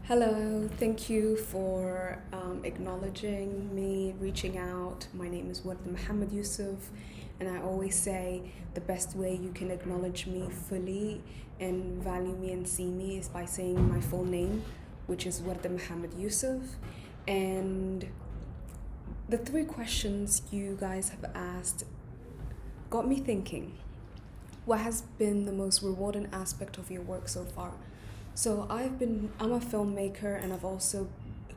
Hello, thank you for acknowledging me, reaching out. My name is Warda Youssouf, and I always say the best way you can acknowledge me fully and value me and see me is by saying my full name, which is Warda Youssouf. And the three questions you guys have asked got me thinking. What has been the most rewarding aspect of your work so far? So I'm a filmmaker, and I've also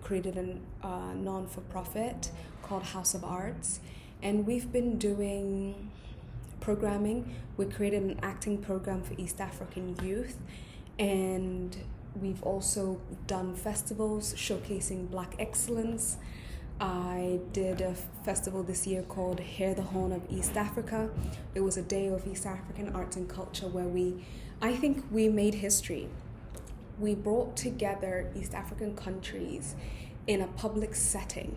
created a non-for-profit called House of Arts, and we've been doing programming. We created an acting program for East African youth, and we've also done festivals showcasing Black excellence. I did a festival this year called Hear the Horn of East Africa. It was a day of East African arts and culture where I think we made history. We brought together East African countries in a public setting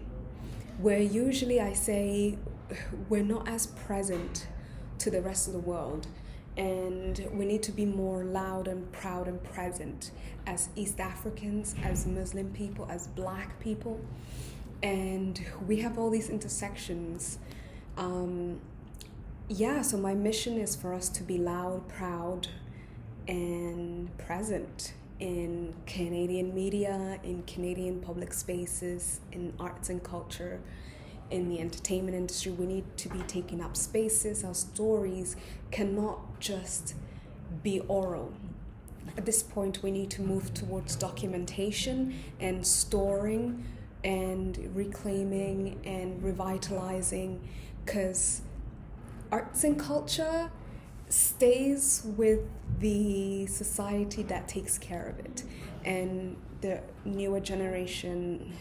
where usually I say we're not as present to the rest of the world, and we need to be more loud and proud and present as East Africans, as Muslim people, as Black people. And we have all these intersections. So my mission is for us to be loud, proud, and present in Canadian media, in Canadian public spaces, in arts and culture, in the entertainment industry. We need to be taking up spaces. Our stories cannot just be oral. At this point, we need to move towards documentation and storing and reclaiming and revitalizing, because arts and culture stays with the society that takes care of it, and the newer generation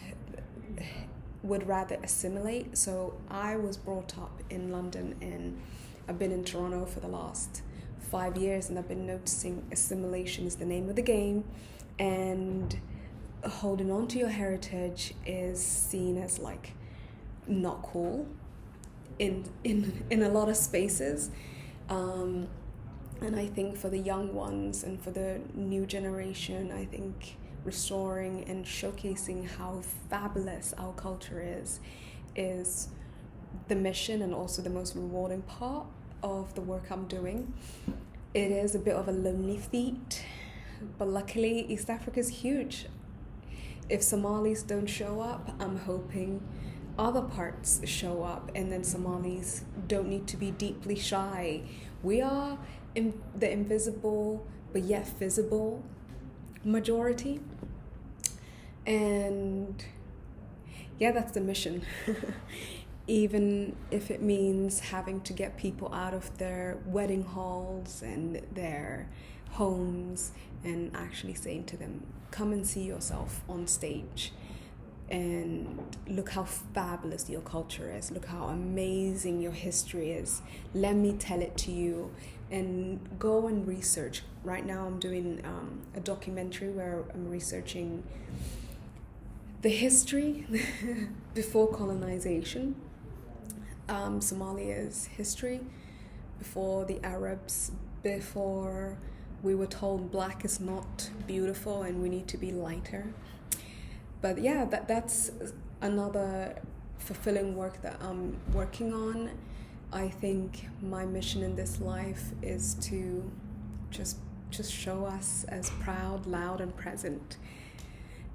would rather assimilate. So I was brought up in London, and I've been in Toronto for the last 5 years, and I've been noticing assimilation is the name of the game, and holding on to your heritage is seen as like not cool in a lot of spaces. And I think for the young ones and for the new generation, I think restoring and showcasing how fabulous our culture is the mission, and also the most rewarding part of the work I'm doing. It is a bit of a lonely feat, but luckily East Africa is huge. If Somalis don't show up, I'm hoping other parts show up, and then Somalis don't need to be deeply shy. We are the invisible but yet visible majority, and that's the mission. Even if it means having to get people out of their wedding halls and their homes and actually saying to them, come and see yourself on stage, and look how fabulous your culture is, look how amazing your history is, let me tell it to you, and go and research. Right now I'm doing a documentary where I'm researching the history before colonization, Somalia's history before the Arabs, before we were told Black is not beautiful and we need to be lighter. But that's another fulfilling work that I'm working on. I think my mission in this life is to just show us as proud, loud, and present.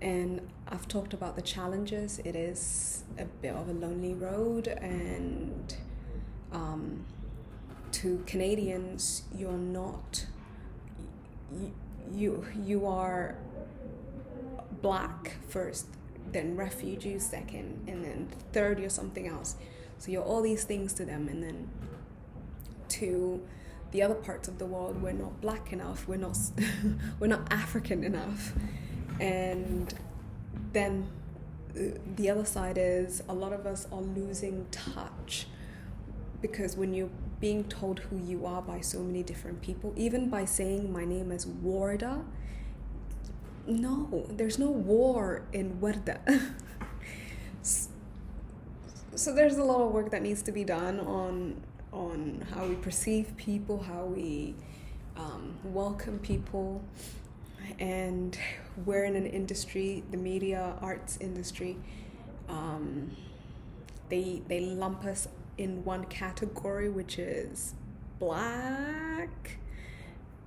And I've talked about the challenges. It is a bit of a lonely road, and to Canadians, you're not. You are Black first, then refugee second, and then third you're something else. So you're all these things to them, and then to the other parts of the world, we're not Black enough, we're not we're not African enough. And then the other side is a lot of us are losing touch, because when you're being told who you are by so many different people, even by saying my name is Warda, no, there's no war in Warda. So there's a lot of work that needs to be done on how we perceive people, how we welcome people. And we're in an industry, the media arts industry, they lump us in one category, which is black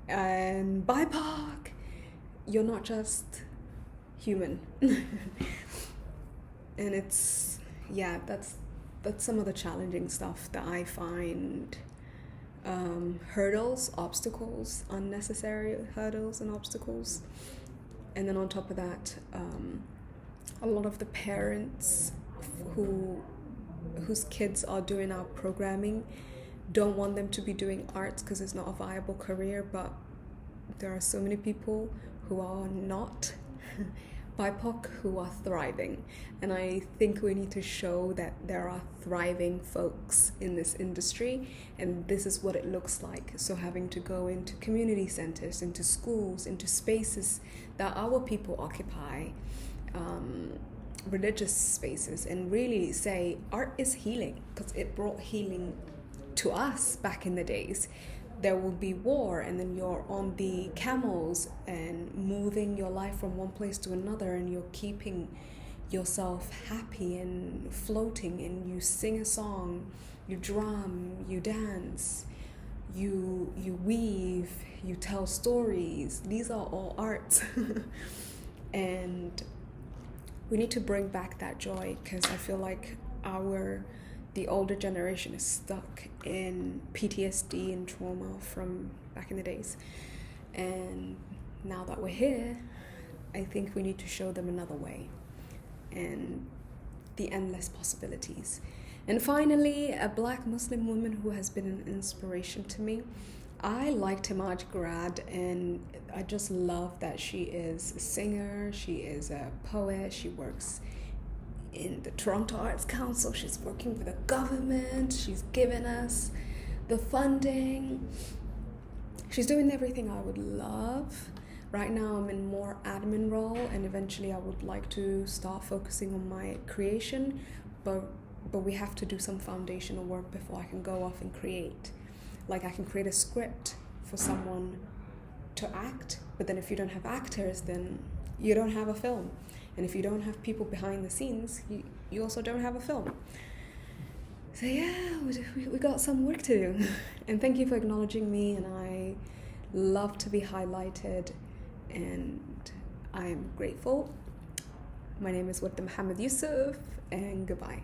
and BIPOC. You're not just human. And it's, yeah, that's some of the challenging stuff that I find. Hurdles, obstacles, unnecessary hurdles and obstacles. And then on top of that, a lot of the parents whose kids are doing our programming don't want them to be doing arts because it's not a viable career, but there are so many people who are not BIPOC who are thriving, and I think we need to show that there are thriving folks in this industry, and this is what it looks like. So having to go into community centers, into schools, into spaces that our people occupy, religious spaces, and really say art is healing, because it brought healing to us back in the days. There will be war, and then you're on the camels and moving your life from one place to another, and you're keeping yourself happy and floating, and you sing a song, you drum, you dance, you weave, you tell stories. These are all arts. And we need to bring back that joy, because I feel like the older generation is stuck in PTSD and trauma from back in the days. And now that we're here, I think we need to show them another way and the endless possibilities. And finally, a Black Muslim woman who has been an inspiration to me. I liked Timaj Grad, and I just love that she is a singer, she is a poet, she works in the Toronto Arts Council, she's working for the government, she's given us the funding, she's doing everything I would love. Right now I'm in more admin role, and eventually I would like to start focusing on my creation, but we have to do some foundational work before I can go off and create. Like, I can create a script for someone to act, but then if you don't have actors, then you don't have a film. And if you don't have people behind the scenes, you also don't have a film. So yeah, we got some work to do. And thank you for acknowledging me, and I love to be highlighted, and I am grateful. My name is Warda Youssouf, and goodbye.